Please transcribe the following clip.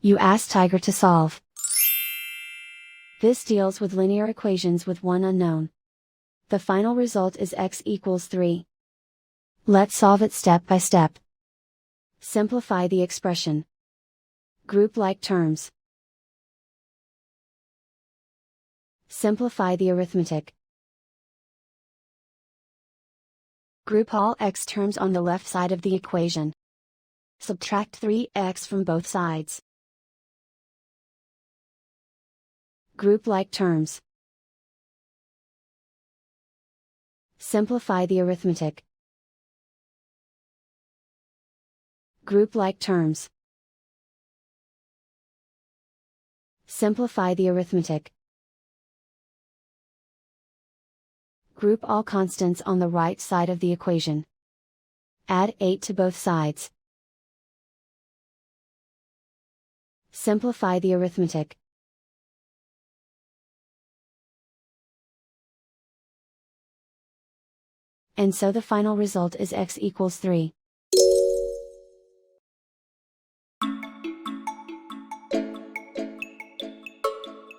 You ask Tiger to solve. This deals with linear equations with one unknown. The final result is x equals 3. Let's solve it step by step. Simplify the expression. Group like terms. Simplify the arithmetic. Group all x terms on the left side of the equation. Subtract 3x from both sides. Group like terms. Simplify the arithmetic. Group like terms. Simplify the arithmetic. Group all constants on the right side of the equation. Add 8 to both sides. Simplify the arithmetic. And so the final result is x equals 3.